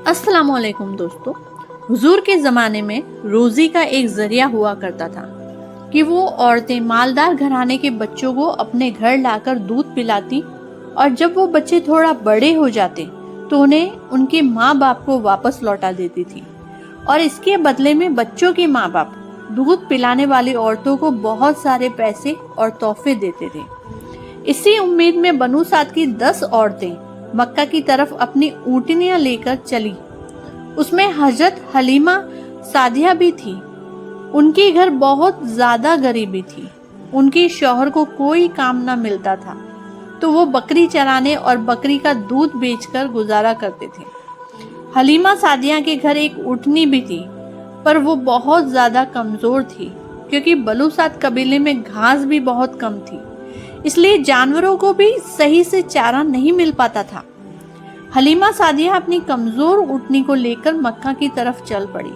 अस्सलाम वालेकुम दोस्तों। हुजूर के ज़माने में रोज़ी का एक ज़रिया हुआ करता था कि वो औरतें मालदार घराने के बच्चों को अपने घर लाकर दूध पिलाती और जब वो बच्चे थोड़ा बड़े हो जाते तो उन्हें उनके माँ बाप को वापस लौटा देती थी और इसके बदले में बच्चों के माँ बाप दूध पिलाने वाली औरतों को बहुत सारे पैसे और तोहफे देते थे। इसी उम्मीद में बनु साद की 10 औरतें मक्का की तरफ अपनी ऊँटनियां लेकर चली। उसमें हजरत हलीमा सादिया भी थी। उनके घर बहुत ज्यादा गरीबी थी। उनके शौहर को कोई काम न मिलता था तो वो बकरी चराने और बकरी का दूध बेचकर गुजारा करते थे। हलीमा सादिया के घर एक ऊँटनी भी थी पर वो बहुत ज्यादा कमजोर थी क्योंकि बलूसाद कबीले में घास भी बहुत कम थी, इसलिए जानवरों को भी सही से चारा नहीं मिल पाता था। हलीमा सादिया अपनी कमजोर ऊँटनी को लेकर मक्का की तरफ चल पड़ी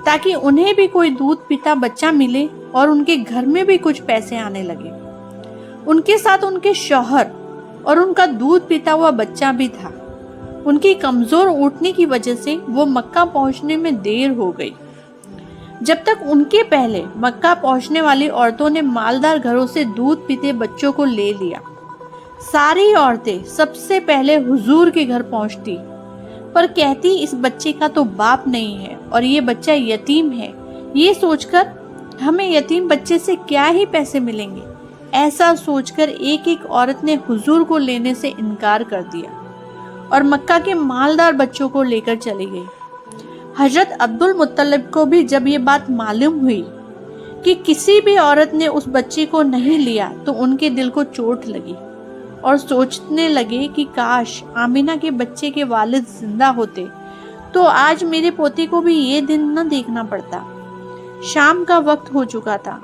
ताकि उन्हें भी कोई दूध पीता बच्चा मिले और उनके घर में भी कुछ पैसे आने लगे। उनके साथ उनके शौहर और उनका दूध पीता हुआ बच्चा भी था। उनकी कमजोर ऊँटनी की वजह से वो मक्का पहुंचने में देर हो गई। जब तक उनके पहले मक्का पहुंचने वाली औरतों ने मालदार घरों से दूध पीते बच्चों को ले लिया। सारी औरतें सबसे पहले हुजूर के घर पहुंचती पर कहती इस बच्चे का तो बाप नहीं है और ये बच्चा यतीम है। ये सोचकर हमें यतीम बच्चे से क्या ही पैसे मिलेंगे, ऐसा सोचकर एक एक औरत ने हुजूर को लेने से इनकार कर दिया और मक्का के मालदार बच्चों को लेकर चली गई। हजरत अब्दुल मुत्तलिब को भी जब ये बात मालूम हुई कि किसी भी औरत ने उस बच्चे को नहीं लिया तो उनके दिल को चोट लगी और सोचने लगे कि काश आमिना के बच्चे के वालिद जिंदा होते तो आज मेरे पोते को भी ये दिन न देखना पड़ता। शाम का वक्त हो चुका था।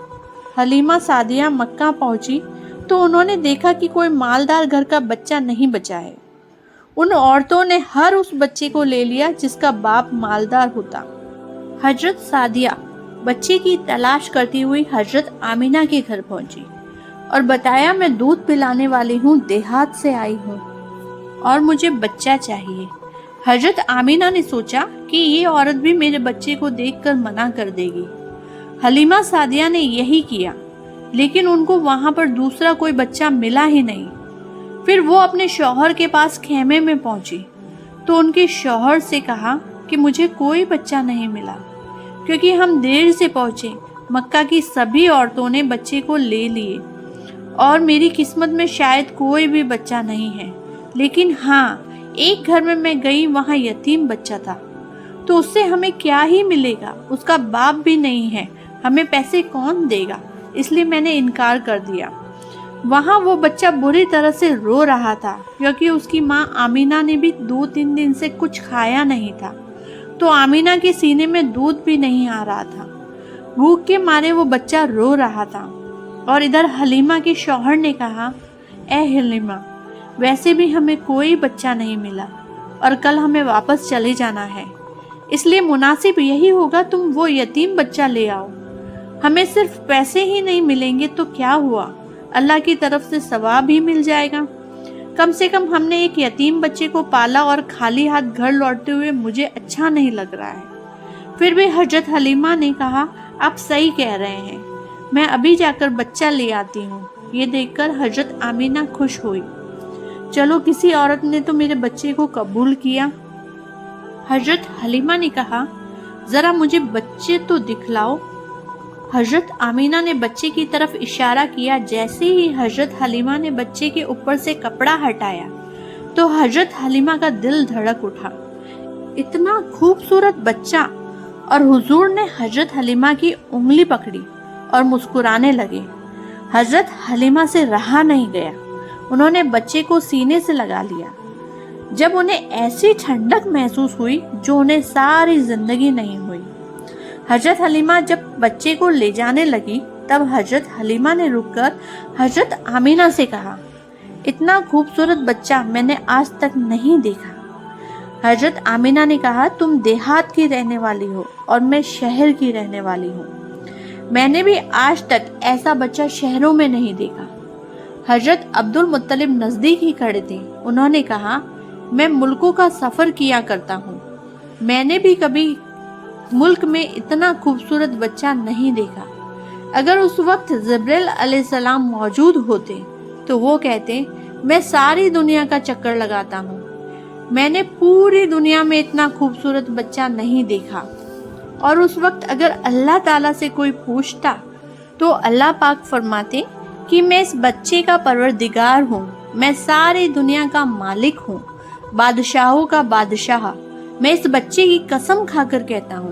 हलीमा सादिया मक्का पहुंची तो उन्होंने देखा कि कोई मालदार घर का बच्चा नहीं बचा है। उन औरतों ने हर उस बच्चे को ले लिया जिसका बाप मालदार होता। हजरत सादिया बच्चे की तलाश करती हुई हजरत आमिना के घर पहुंची और बताया मैं दूध पिलाने वाली हूँ, देहात से आई हूँ और मुझे बच्चा चाहिए। हजरत आमिना ने सोचा कि ये औरत भी मेरे बच्चे को देखकर मना कर देगी। हलीमा सादिया ने यही किया लेकिन उनको वहां पर दूसरा कोई बच्चा मिला ही नहीं। फिर वो अपने शौहर के पास खेमे में पहुंची तो उनके शौहर से कहा कि मुझे कोई बच्चा नहीं मिला क्योंकि हम देर से पहुंचे। मक्का की सभी औरतों ने बच्चे को ले लिए और मेरी किस्मत में शायद कोई भी बच्चा नहीं है। लेकिन हाँ, एक घर में मैं गई, वहाँ यतीम बच्चा था तो उससे हमें क्या ही मिलेगा, उसका बाप भी नहीं है, हमें पैसे कौन देगा, इसलिए मैंने इनकार कर दिया। वहाँ वो बच्चा बुरी तरह से रो रहा था क्योंकि उसकी माँ आमिना ने भी 2-3 दिन से कुछ खाया नहीं था तो आमिना के सीने में दूध भी नहीं आ रहा था। भूख के मारे वो बच्चा रो रहा था और इधर हलीमा के शौहर ने कहा, ए हलीमा, वैसे भी हमें कोई बच्चा नहीं मिला और कल हमें वापस चले जाना है, इसलिए मुनासिब यही होगा तुम वो यतीम बच्चा ले आओ। हमें सिर्फ पैसे ही नहीं मिलेंगे तो क्या हुआ, अल्लाह की तरफ से सवाब भी मिल जाएगा। कम से कम हमने एक यतीम बच्चे को पाला और खाली हाथ घर लौटते हुए मुझे अच्छा नहीं लग रहा है। फिर भी हजरत हलीमा ने कहा, आप सही कह रहे हैं, मैं अभी जाकर बच्चा ले आती हूँ। ये देखकर हजरत आमिना खुश हुई। चलो, किसी औरत ने तो मेरे बच्चे को कबूल किया। हजरत हलीमा ने कहा, जरा मुझे बच्चे तो दिखलाओ। हजरत आमिना ने बच्चे की तरफ इशारा किया। जैसे ही हजरत हलीमा ने बच्चे के ऊपर से कपड़ा हटाया तो हजरत हलीमा का दिल धड़क उठा। इतना खूबसूरत बच्चा! और हुजूर ने हजरत हलीमा की उंगली पकड़ी और मुस्कुराने लगे। हजरत हलीमा से रहा नहीं गया, उन्होंने बच्चे को सीने से लगा लिया। जब उन्हें ऐसी ठंडक महसूस हुई जो उन्हें सारी जिंदगी नहीं हुई। हजरत हलीमा जब बच्चे को ले जाने लगी तब हजरत हलीमा ने रुककर हजरत आमिना से कहा, इतना खूबसूरत बच्चा मैंने आज तक नहीं देखा। हजरत आमिना ने कहा, तुम देहात की रहने वाली हो और मैं शहर की रहने वाली हूँ। मैंने भी आज तक ऐसा बच्चा शहरों में नहीं देखा। हजरत अब्दुल मुत्तलिब नजदीक ही खड़े थे। उन्होंने कहा, मैं मुल्कों का सफर किया करता हूँ میں نے بھی کبھی ملک میں اتنا خوبصورت بچہ نہیں دیکھا۔ اگر اس وقت جبرائیل علیہ السلام موجود ہوتے تو وہ کہتے میں ساری دنیا کا چکر لگاتا ہوں، میں نے پوری دنیا میں اتنا خوبصورت بچہ نہیں دیکھا۔ اور اس وقت اگر اللہ تعالیٰ سے کوئی پوچھتا تو اللہ پاک فرماتے کہ میں اس بچے کا پروردگار ہوں، میں ساری دنیا کا مالک ہوں، بادشاہوں کا بادشاہ۔ میں اس بچے کی قسم کھا کر کہتا ہوں،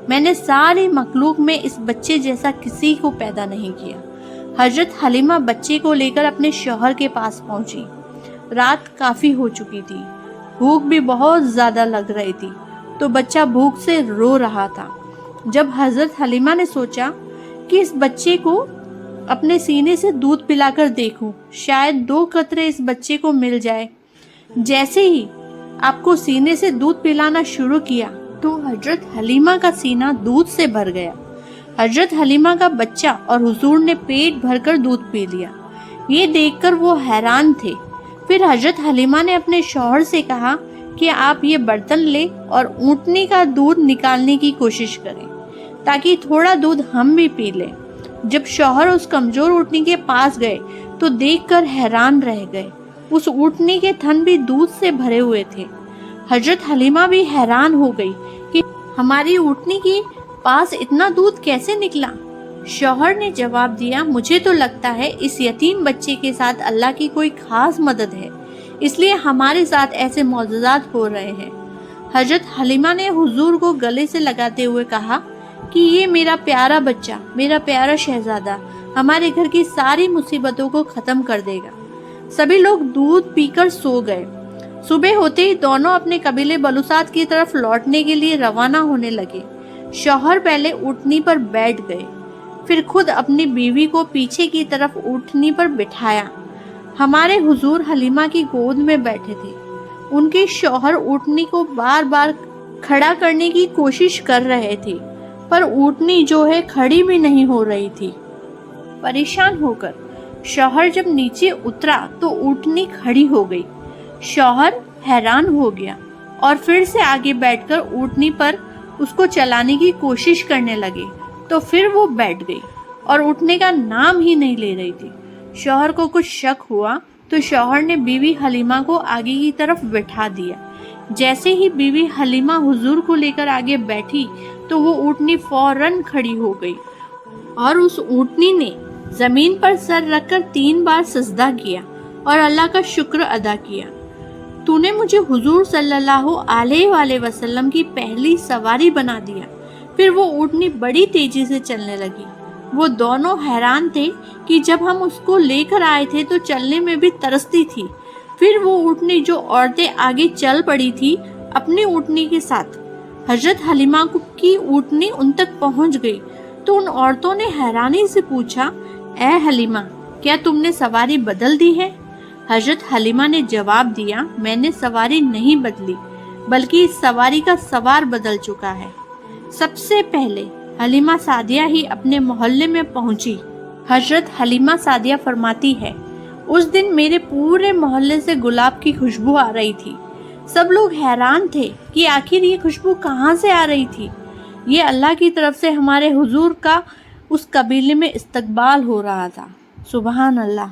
میں نے ساری مخلوق میں اس بچے جیسا کسی کو پیدا نہیں کیا۔ حضرت حلیمہ بچے کو لے کر اپنے شوہر کے پاس پہنچی۔ رات کافی ہو چکی تھی، بھوک بھی بہت زیادہ لگ رہی تھی، تو بچہ بھوک سے رو رہا تھا۔ جب حضرت حلیمہ نے سوچا کہ اس بچے کو اپنے سینے سے دودھ پلا کر دیکھوں، شاید 2 قطرے اس بچے کو مل جائے، جیسے ہی آپ کو سینے سے دودھ پلانا شروع کیا تو حضرت حلیمہ کا سینہ دودھ سے بھر گیا۔ حضرت حلیمہ کا بچہ اور حضور نے پیٹ بھر کر دودھ پی لیا۔ یہ دیکھ کر وہ حیران تھے۔ پھر حضرت حلیمہ نے اپنے شوہر سے کہا کہ آپ یہ برتن لے اور اونٹنی کا دودھ نکالنے کی کوشش کریں تاکہ تھوڑا دودھ ہم بھی پی لیں۔ جب شوہر اس کمزور اونٹنی کے پاس گئے تو دیکھ کر حیران رہ گئے۔ اس اونٹنی کے تھن بھی دودھ سے بھرے ہوئے تھے۔ حضرت حلیمہ بھی حیران ہو گئی کہ ہماری اونٹنی کے پاس اتنا دودھ کیسے نکلا؟ شوہر نے جواب دیا، مجھے تو لگتا ہے اس یتیم بچے کے ساتھ اللہ کی کوئی خاص مدد ہے، اس لیے ہمارے ساتھ ایسے معجزات ہو رہے ہیں۔ حضرت حلیمہ نے حضور کو گلے سے لگاتے ہوئے کہا کہ یہ میرا پیارا بچہ، میرا پیارا شہزادہ ہمارے گھر کی ساری مصیبتوں کو ختم کر دے گا۔ سبھی لوگ دودھ پی کر سو گئے۔ صبح ہوتے ہی دونوں اپنے قبیلے بلوسات کی طرف لوٹنے کے لیے روانہ ہونے لگے۔ شوہر پہلے اونٹنی پر بیٹھ گئے، پھر خود اپنی بیوی کو پیچھے کی طرف اونٹنی پر بٹھایا۔ ہمارے حضور حلیمہ کی گود میں بیٹھے تھے۔ ان کے شوہر اونٹنی کو بار بار کھڑا کرنے کی کوشش کر رہے تھے، پر اونٹنی جو ہے کھڑی بھی نہیں ہو رہی تھی۔ پریشان ہو کر شوہر جب نیچے اترا تو اونٹنی کھڑی ہو گئی۔ شوہر حیران ہو گیا اور پھر سے آگے بیٹھ کر اونٹنی پر اس کو چلانے کی کوشش کرنے لگے تو پھر وہ بیٹھ گئی اور اٹھنے کا نام ہی نہیں لے رہی تھی۔ شوہر کو کچھ شک ہوا تو شوہر نے بیوی حلیمہ کو آگے کی طرف بٹھا دیا۔ جیسے ہی بیوی حلیمہ حضور کو لے کر آگے بیٹھی تو وہ اونٹنی فوراً کھڑی ہو گئی اور اس اونٹنی نے زمین پر سر رکھ کر 3 بار سجدہ کیا اور اللہ کا شکر ادا کیا۔ تو نے مجھے حضور صلی اللہ علیہ وآلہ وسلم کی پہلی سواری بنا دیا۔ پھر وہ اونٹنی بڑی تیزی سے چلنے لگی۔ وہ دونوں حیران تھے کہ جب ہم اس کو لے کر آئے تھے تو چلنے میں بھی ترستی تھی۔ پھر وہ اونٹنی جو عورتیں آگے چل پڑی تھی اپنی اونٹنی کے ساتھ، حضرت حلیمہ کی اونٹنی ان تک پہنچ گئی تو ان عورتوں نے حیرانی سے پوچھا، اے حلیمہ، کیا تم نے سواری بدل دی ہے؟ حضرت حلیمہ نے جواب دیا، میں نے سواری نہیں بدلی بلکہ اس سواری کا سوار بدل چکا ہے۔ سب سے پہلے حلیمہ سعدیہ ہی اپنے محلے میں پہنچی۔ حضرت حلیمہ سعدیہ فرماتی ہے، اس دن میرے پورے محلے سے گلاب کی خوشبو آ رہی تھی۔ سب لوگ حیران تھے کہ آخر یہ خوشبو کہاں سے آ رہی تھی۔ یہ اللہ کی طرف سے ہمارے حضور کا اس قبیلے میں استقبال ہو رہا تھا۔ سبحان اللہ۔